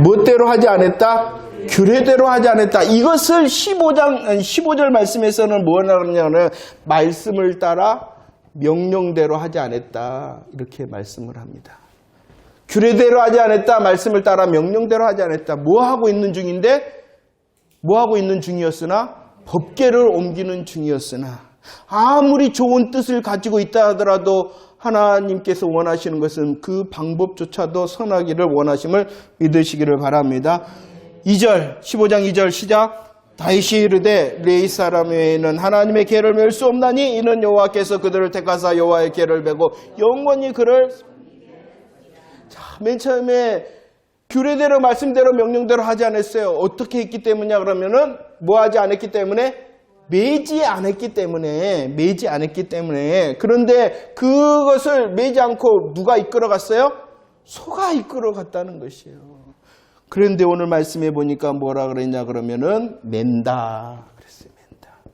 멋대로 하지 않았다? 규례대로 하지 않았다. 이것을 15절 말씀에서는 뭐냐면 말씀을 따라 명령대로 하지 않았다. 이렇게 말씀을 합니다. 규례대로 하지 않았다. 말씀을 따라 명령대로 하지 않았다. 뭐 하고 있는 중이었으나 법궤를 옮기는 중이었으나 아무리 좋은 뜻을 가지고 있다 하더라도 하나님께서 원하시는 것은 그 방법조차도 선하기를 원하심을 믿으시기를 바랍니다. 2절 15장 2절 시작. 다윗이 이르되 레위 사람 외에는 하나님의 궤를 맬 수 없나니 이는 여호와께서 그들을 택하사 여호와의 궤를 메고 영원히 그를. 자, 맨 처음에 규례대로 말씀대로 명령대로 하지 않았어요. 어떻게 했기 때문이냐 그러면은 뭐 하지 않았기 때문에? 매지 않았기 때문에. 그런데 그것을 매지 않고 누가 이끌어갔어요? 소가 이끌어갔다는 것이에요. 그런데 오늘 말씀해 보니까 뭐라 그랬냐 그러면은 맨다 그랬어요.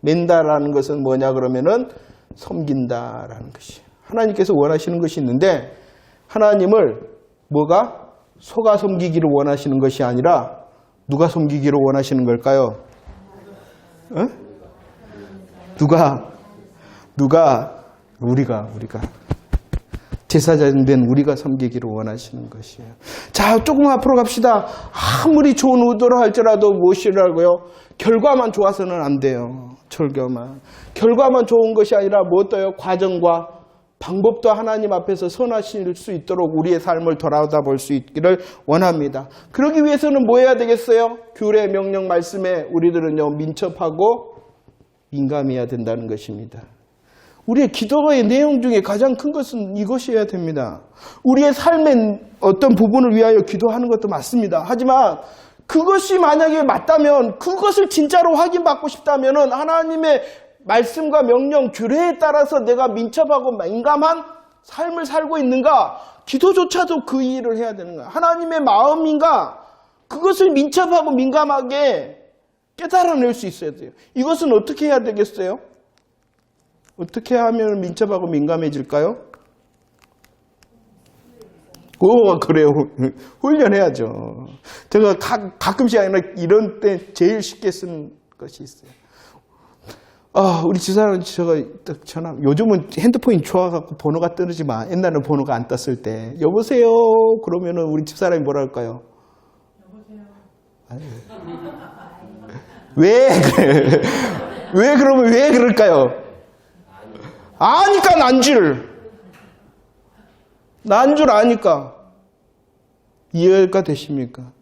맨다라는 것은 뭐냐 그러면은 섬긴다라는 것이에요. 하나님께서 원하시는 것이 있는데 하나님을 뭐가? 소가 섬기기를 원하시는 것이 아니라 누가 섬기기를 원하시는 걸까요? 우리가 제사장 된 우리가 섬기기를 원하시는 것이에요. 자, 조금 앞으로 갑시다. 아무리 좋은 의도로 할지라도 무엇이라고요? 결과만 좋아서는 안 돼요. 결과만 좋은 것이 아니라 무엇도요? 과정과 방법도 하나님 앞에서 선하실 수 있도록 우리의 삶을 돌아볼 수 있기를 원합니다. 그러기 위해서는 뭐 해야 되겠어요? 규례, 명령, 말씀에 우리들은요 민첩하고 민감해야 된다는 것입니다. 우리의 기도의 내용 중에 가장 큰 것은 이것이어야 됩니다. 우리의 삶의 어떤 부분을 위하여 기도하는 것도 맞습니다. 하지만 그것이 만약에 맞다면, 그것을 진짜로 확인받고 싶다면 하나님의 말씀과 명령, 규례에 따라서 내가 민첩하고 민감한 삶을 살고 있는가? 기도조차도 그 일을 해야 되는 거야. 하나님의 마음인가? 그것을 민첩하고 민감하게 깨달아낼 수 있어야 돼요. 이것은 어떻게 해야 되겠어요? 어떻게 하면 민첩하고 민감해질까요? 그래요. 훈련해야죠. 제가 가끔씩 아니라 이런 때 제일 쉽게 쓰는 것이 있어요. 우리 집사람 제가 딱 전화, 요즘은 핸드폰이 좋아갖고 번호가 뜨지만 옛날에는 번호가 안 떴을 때 여보세요 그러면은 우리 집사람이 뭐라 할까요? 여보세요. 왜 그럴까요? 아니까 난 줄 아니까. 이해가 되십니까?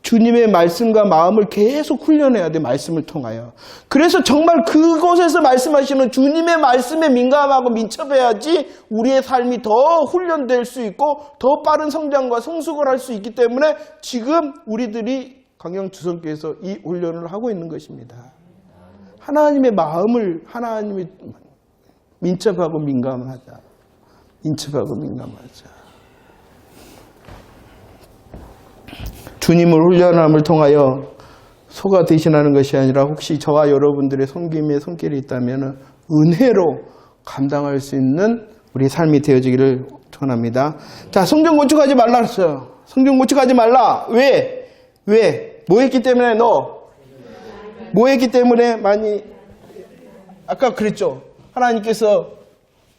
주님의 말씀과 마음을 계속 훈련해야 돼. 말씀을 통하여. 그래서 정말 그곳에서 말씀하시는 주님의 말씀에 민감하고 민첩해야지 우리의 삶이 더 훈련될 수 있고 더 빠른 성장과 성숙을 할 수 있기 때문에 지금 우리들이 강영주선교에서 이 훈련을 하고 있는 것입니다. 하나님의 마음을 하나님이 민첩하고 민감하자. 주님을 훈련함을 통하여 소가 대신하는 것이 아니라 혹시 저와 여러분들의 섬김의 손길이 있다면 은혜로 감당할 수 있는 우리 삶이 되어지기를 원합니다. 자, 성전 건축하지 말라 그랬어요. 성전 건축하지 말라. 왜? 뭐 했기 때문에 뭐 했기 때문에 많이 아까 그랬죠. 하나님께서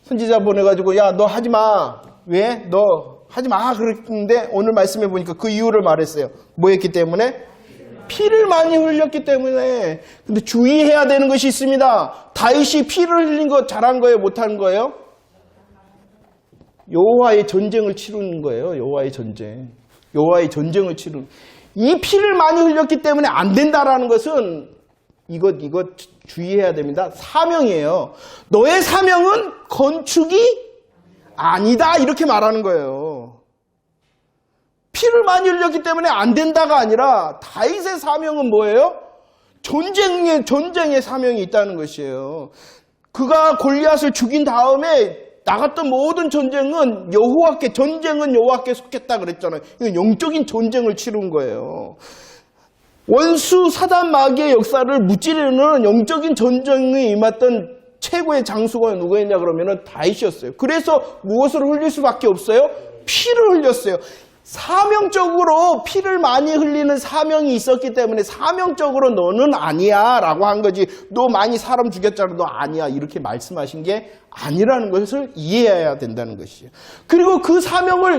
선지자 보내가지고 야, 너 하지 마. 왜? 너 하지 마 그랬는데 오늘 말씀해 보니까 그 이유를 말했어요. 뭐였기 때문에? 피를 많이 흘렸기 때문에. 근데 주의해야 되는 것이 있습니다. 다윗이 피를 흘린 거 잘한 거예요? 못한 거예요? 여호와의 전쟁을 치르는 거예요. 여호와의 전쟁. 여호와의 전쟁을 치르는. 이 피를 많이 흘렸기 때문에 안 된다라는 것은 이것 주의해야 됩니다. 사명이에요. 너의 사명은 건축이 아니다 이렇게 말하는 거예요. 피를 많이 흘렸기 때문에 안 된다가 아니라 다윗의 사명은 뭐예요? 전쟁의 사명이 있다는 것이에요. 그가 골리앗을 죽인 다음에 나갔던 모든 전쟁은 전쟁은 여호와께 속했다 그랬잖아요. 이건 영적인 전쟁을 치른 거예요. 원수 사단 마귀의 역사를 무찌르는 영적인 전쟁에 임했던 최고의 장수가 누구였냐 그러면은 다윗이었어요. 그래서 무엇을 흘릴 수밖에 없어요? 피를 흘렸어요. 사명적으로 피를 많이 흘리는 사명이 있었기 때문에 사명적으로 너는 아니야 라고 한 거지. 너 많이 사람 죽였잖아. 너 아니야. 이렇게 말씀하신 게 아니라는 것을 이해해야 된다는 것이에요. 그리고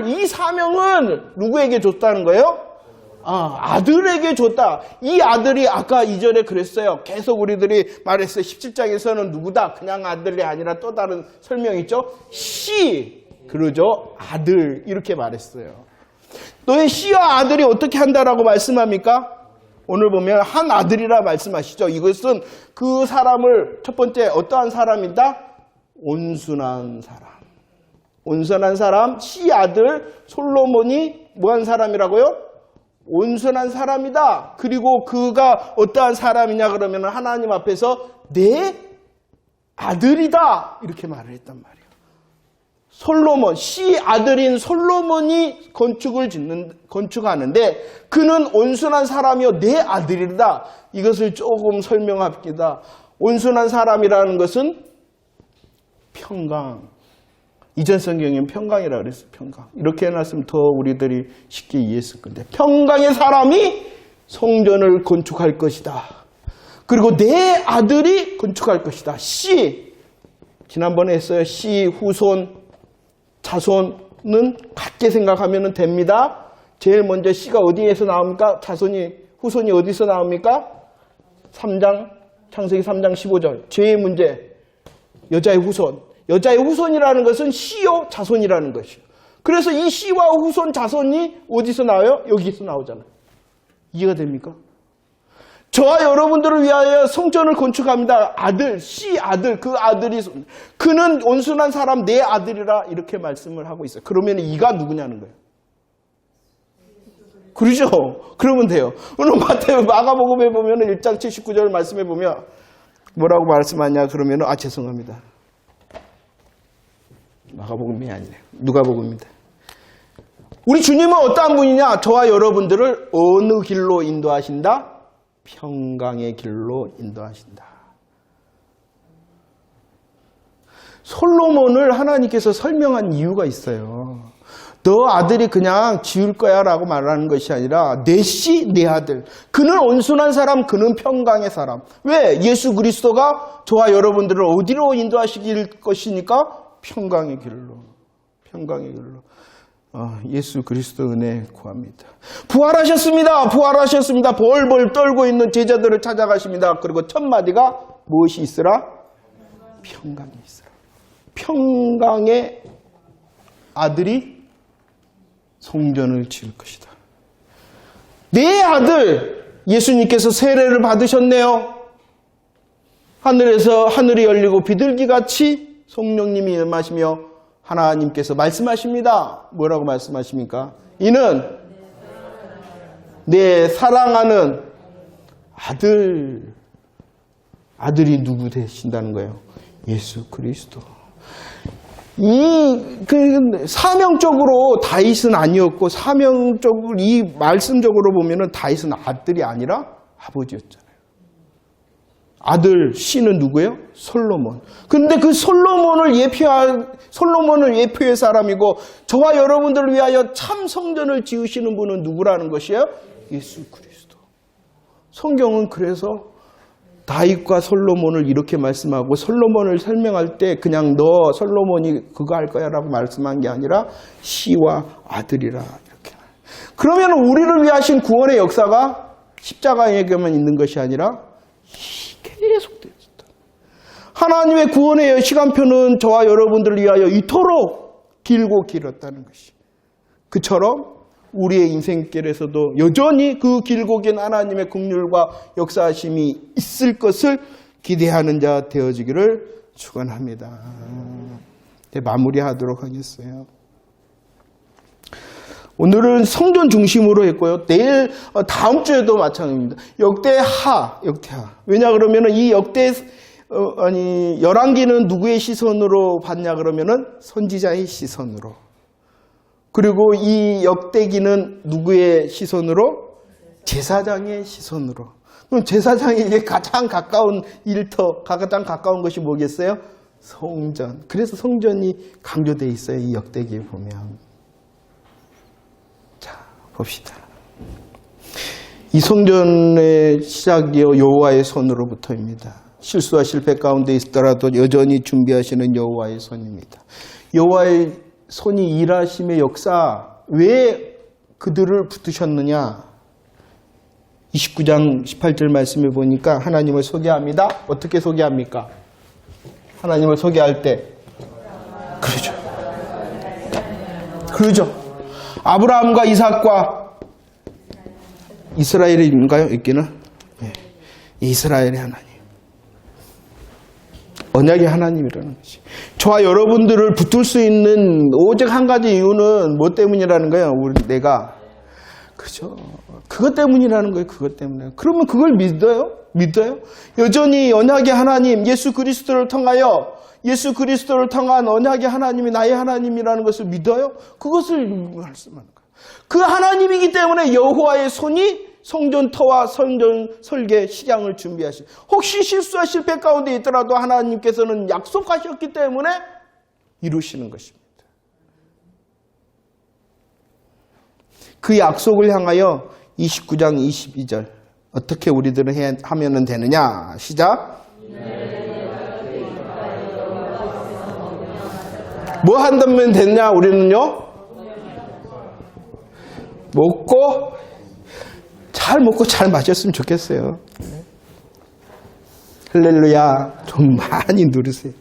이 사명은 누구에게 줬다는 거예요? 아들에게 줬다. 이 아들이 아까 이전에 그랬어요. 계속 우리들이 말했어요. 17장에서는 누구다? 그냥 아들이 아니라 또 다른 설명이 있죠. 그러죠. 아들 이렇게 말했어요. 너의 씨와 아들이 어떻게 한다라고 말씀합니까? 오늘 보면 한 아들이라 말씀하시죠. 이것은 그 사람을 첫 번째 어떠한 사람이다? 온순한 사람. 온순한 사람, 씨 아들 솔로몬이 뭐한 사람이라고요? 온순한 사람이다. 그리고 그가 어떠한 사람이냐 그러면 하나님 앞에서 내 아들이다. 이렇게 말을 했단 말이에요. 솔로몬, 씨 아들인 솔로몬이 건축하는데 그는 온순한 사람이요 내 아들이다. 이것을 조금 설명합니다. 온순한 사람이라는 것은 평강. 이전 성경에는 평강이라고 그랬어요. 평강. 이렇게 해놨으면 더 우리들이 쉽게 이해했을 건데 평강의 사람이 성전을 건축할 것이다. 그리고 내 아들이 건축할 것이다. 씨. 지난번에 했어요. 씨, 후손, 자손은 같게 생각하면 됩니다. 제일 먼저 씨가 어디에서 나옵니까? 후손이 어디서 나옵니까? 창세기 3장 15절. 제일 문제. 여자의 후손. 여자의 후손이라는 것은 씨요 자손이라는 것이요. 그래서 이 씨와 후손 자손이 어디서 나와요? 여기서 나오잖아요. 이해가 됩니까? 저와 여러분들을 위하여 성전을 건축합니다. 아들, 씨 아들, 그 아들이 그는 온순한 사람 내 아들이라 이렇게 말씀을 하고 있어요. 그러면 이가 누구냐는 거예요. 그러죠? 그러면 돼요. 오늘 마가복음에 보면 1장 79절 말씀해 보면 뭐라고 말씀하냐 그러면 죄송합니다. 마가복음이 아니네요. 누가복음입니다. 우리 주님은 어떠한 분이냐? 저와 여러분들을 어느 길로 인도하신다? 평강의 길로 인도하신다. 솔로몬을 하나님께서 설명한 이유가 있어요. 너 아들이 그냥 지을 거야 라고 말하는 것이 아니라 내 씨, 내 아들. 그는 온순한 사람, 그는 평강의 사람. 왜? 예수 그리스도가 저와 여러분들을 어디로 인도하실 것이니까? 평강의 길로. 평강의 길로. 예수 그리스도 은혜 구합니다. 부활하셨습니다. 부활하셨습니다. 벌벌 떨고 있는 제자들을 찾아가십니다. 그리고 첫 마디가 무엇이 있으라? 평강이 있으라. 평강의 아들이 성전을 지을 것이다. 내 아들 예수님께서 세례를 받으셨네요. 하늘이 열리고 비둘기같이 성령님이 임하시며 하나님께서 말씀하십니다. 뭐라고 말씀하십니까? 이는 내 사랑하는 아들이 누구 되신다는 거예요? 예수 그리스도. 사명적으로 다윗은 아니었고 사명적으로 이 말씀적으로 보면은 다윗은 아들이 아니라 아버지였잖아요. 아들 씨는 누구예요? 솔로몬. 근데 그 솔로몬을 예표할 사람이고 저와 여러분들을 위하여 참 성전을 지으시는 분은 누구라는 것이에요? 예수 그리스도. 성경은 그래서 다윗과 솔로몬을 이렇게 말씀하고 솔로몬을 설명할 때 그냥 너 솔로몬이 그거 할 거야 라고 말씀한 게 아니라 씨와 아들이라 이렇게. 그러면 우리를 위하신 구원의 역사가 십자가에게만 있는 것이 아니라 계속 되었다. 하나님의 구원의 시간표는 저와 여러분들을 위하여 이토록 길고 길었다는 것이. 그처럼 우리의 인생길에서도 여전히 그 길고 긴 하나님의 긍휼과 역사하심이 있을 것을 기대하는 자 되어지기를 축원합니다. 마무리하도록 하겠어요. 오늘은 성전 중심으로 했고요. 내일 다음 주에도 마찬가지입니다. 역대하. 왜냐 그러면은 이 열왕기는 누구의 시선으로 봤냐 그러면은 선지자의 시선으로. 그리고 이 역대기는 누구의 시선으로? 제사장의 시선으로. 그럼 제사장에게 가장 가까운 일터, 가장 가까운 것이 뭐겠어요? 성전. 그래서 성전이 강조되어 있어요. 이 역대기에 보면. 자, 봅시다. 이 성전의 시작이요 여호와의 손으로부터입니다. 실수와 실패 가운데 있더라도 여전히 준비하시는 여호와의 손입니다. 여호와의 손이 일하심의 역사, 왜 그들을 붙으셨느냐? 29장 18절 말씀을 보니까 하나님을 소개합니다. 어떻게 소개합니까? 하나님을 소개할 때 그러죠. 아브라함과 이삭과 이스라엘인가요? 있기는? 네. 이스라엘의 하나님. 언약의 하나님이라는 것이. 저와 여러분들을 붙들 수 있는 오직 한 가지 이유는 뭐 때문이라는 거예요? 내가. 그죠? 그것 때문이라는 거예요. 그것 때문에. 그러면 그걸 믿어요? 여전히 언약의 하나님, 예수 그리스도를 통한 언약의 하나님이 나의 하나님이라는 것을 믿어요? 그것을 말씀하는 거예요. 그 하나님이기 때문에 여호와의 손이 성전터와 성전 설계 식양을 준비하시. 혹시 실수와 실패 가운데 있더라도 하나님께서는 약속하셨기 때문에 이루시는 것입니다. 그 약속을 향하여 29장 22절 어떻게 우리들은 하면 되느냐? 시작. 뭐 한다면 되느냐? 우리는요? 먹고 잘 마셨으면 좋겠어요. 할렐루야. 좀 많이 누르세요.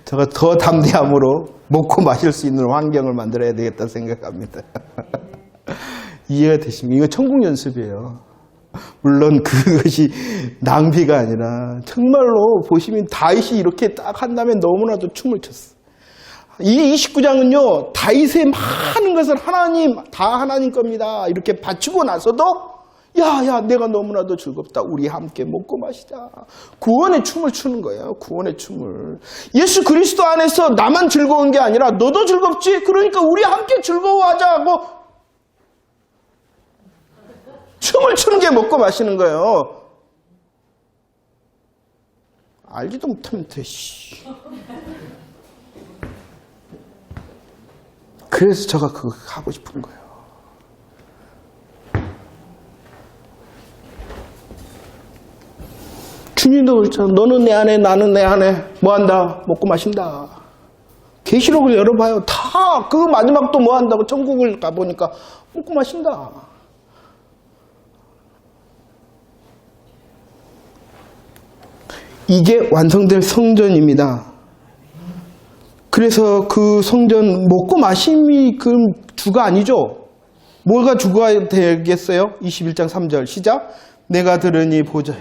제가 더 담대함으로 먹고 마실 수 있는 환경을 만들어야 되겠다 생각합니다. 이해가 되십니까? 이거 천국 연습이에요. 물론 그것이 낭비가 아니라 정말로 보시면 다윗이 이렇게 딱 한 다음에 너무나도 춤을 췄어. 이 29장은요 다윗의 많은 것을 다 하나님 겁니다 이렇게 바치고 나서도 야 내가 너무나도 즐겁다. 우리 함께 먹고 마시자. 구원의 춤을 추는 거예요. 구원의 춤을. 예수 그리스도 안에서 나만 즐거운 게 아니라 너도 즐겁지? 그러니까 우리 함께 즐거워하자 하고 춤을 추는 게 먹고 마시는 거예요. 알지도 못하면 돼. 그래서 제가 그거 하고 싶은 거예요. 주님도 그렇잖아. 너는 내 안에 나는 내 안에 뭐한다? 먹고 마신다. 계시록을 열어봐요. 다 그 마지막 또 뭐한다고 천국을 가보니까 먹고 마신다. 이게 완성될 성전입니다. 그래서 그 성전 먹고 마심이 그 주가 아니죠. 뭐가 주가 되겠어요? 21장 3절 시작. 내가 들으니 보자.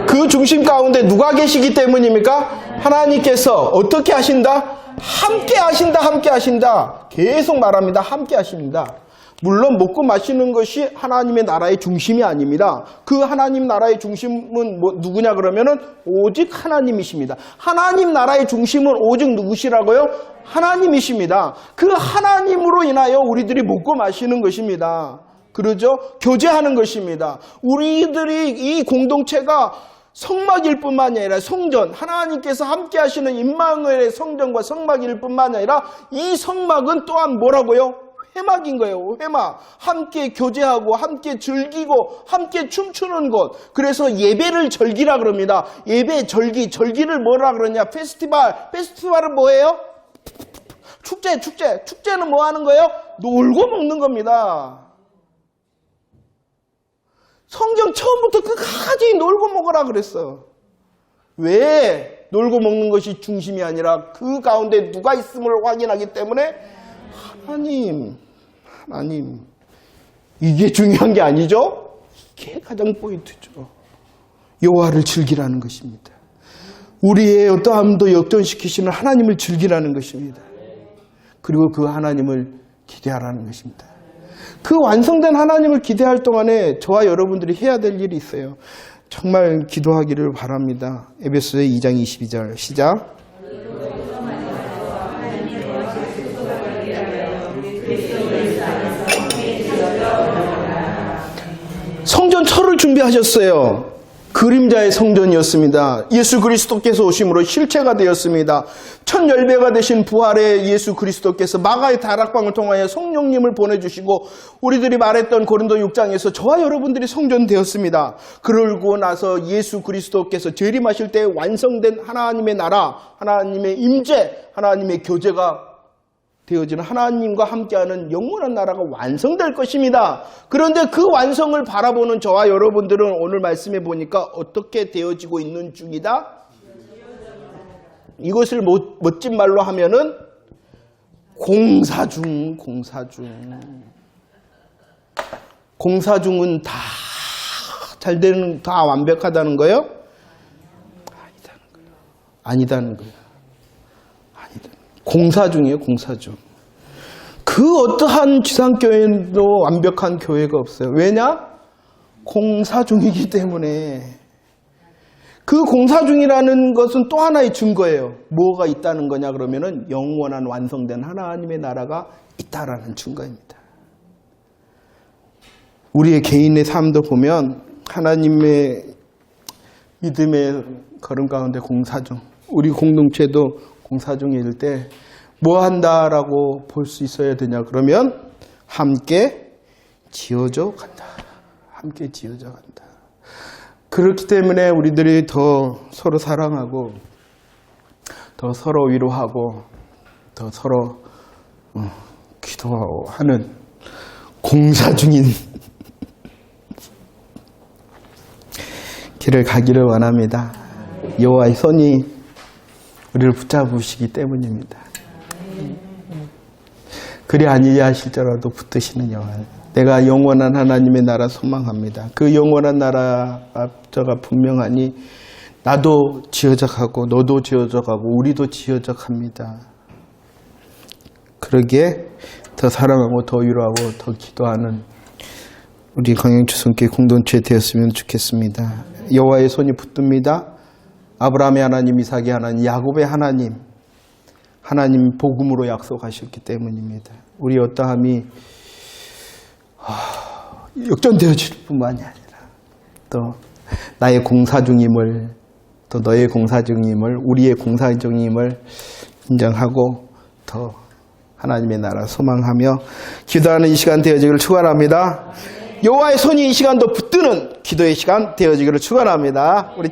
그 중심 가운데 누가 계시기 때문입니까? 하나님께서 어떻게 하신다? 함께 하신다. 계속 말합니다. 함께 하십니다. 물론 먹고 마시는 것이 하나님의 나라의 중심이 아닙니다. 그 하나님 나라의 중심은 누구냐 그러면은 오직 하나님이십니다. 하나님 나라의 중심은 오직 누구시라고요? 하나님이십니다. 그 하나님으로 인하여 우리들이 먹고 마시는 것입니다. 그러죠? 교제하는 것입니다. 우리들이 이 공동체가 성막일 뿐만이 아니라 성전, 하나님께서 함께 하시는 임마누엘의 성전과 성막일 뿐만이 아니라 이 성막은 또한 뭐라고요? 회막인 거예요. 회막. 함께 교제하고 함께 즐기고 함께 춤추는 곳. 그래서 예배를 절기라 그럽니다. 예배 절기. 절기를 뭐라 그러냐? 페스티벌. 페스티벌은 뭐예요? 축제. 축제는 뭐 하는 거예요? 놀고 먹는 겁니다. 성경 처음부터 끝까지 놀고 먹으라 그랬어. 왜? 놀고 먹는 것이 중심이 아니라 그 가운데 누가 있음을 확인하기 때문에 하나님. 이게 중요한 게 아니죠? 이게 가장 포인트죠. 여호와를 즐기라는 것입니다. 우리의 어떠함도 역전시키시는 하나님을 즐기라는 것입니다. 그리고 그 하나님을 기대하라는 것입니다. 그 완성된 하나님을 기대할 동안에 저와 여러분들이 해야 될 일이 있어요. 정말 기도하기를 바랍니다. 에베소서 2장 22절 시작. 성전 철을 준비하셨어요. 그림자의 성전이었습니다. 예수 그리스도께서 오심으로 실체가 되었습니다. 천 열배가 되신 부활의 예수 그리스도께서 마가의 다락방을 통하여 성령님을 보내주시고 우리들이 말했던 고린도 6장에서 저와 여러분들이 성전되었습니다. 그러고 나서 예수 그리스도께서 재림하실 때 완성된 하나님의 나라, 하나님의 임재, 하나님의 교제가 되어지는 하나님과 함께하는 영원한 나라가 완성될 것입니다. 그런데 그 완성을 바라보는 저와 여러분들은 오늘 말씀해 보니까 어떻게 되어지고 있는 중이다? 이것을 멋진 말로 하면은 공사 중. 공사 중은 다 잘 되는, 다 완벽하다는 거예요? 아니다는 거예요. 공사 중이에요, 공사 중. 그 어떠한 지상교회도 완벽한 교회가 없어요. 왜냐? 공사 중이기 때문에. 그 공사 중이라는 것은 또 하나의 증거예요. 뭐가 있다는 거냐 그러면은 영원한 완성된 하나님의 나라가 있다라는 증거입니다. 우리의 개인의 삶도 보면 하나님의 믿음의 걸음 가운데 공사 중. 우리 공동체도 공사 중일 때 뭐 한다라고 볼 수 있어야 되냐 그러면 함께 지어져 간다. 함께 지어져 간다. 그렇기 때문에 우리들이 더 서로 사랑하고 더 서로 위로하고 더 서로 기도하는 공사 중인 길을 가기를 원합니다. 여호와의 손이 우리를 붙잡으시기 때문입니다. 그리 아니하실지라도 붙드시는 여호와. 내가 영원한 하나님의 나라 소망합니다. 그 영원한 나라가 분명하니 나도 지어져가고 너도 지어져가고 우리도 지어져갑니다. 그러기에 더 사랑하고 더 위로하고 더 기도하는 우리 광양초성교회 공동체 되었으면 좋겠습니다. 여호와의 손이 붙듭니다. 아브라함의 하나님, 이삭의 하나님, 야곱의 하나님, 하나님 복음으로 약속하셨기 때문입니다. 우리 어떠함이 역전되어질 뿐만이 아니라 또 나의 공사 중임을, 또 너의 공사 중임을, 우리의 공사 중임을 인정하고 더 하나님의 나라 소망하며 기도하는 이 시간 되어지기를 축원합니다. 여호와의 손이 이 시간도 붙드는 기도의 시간 되어지기를 축원합니다. 우리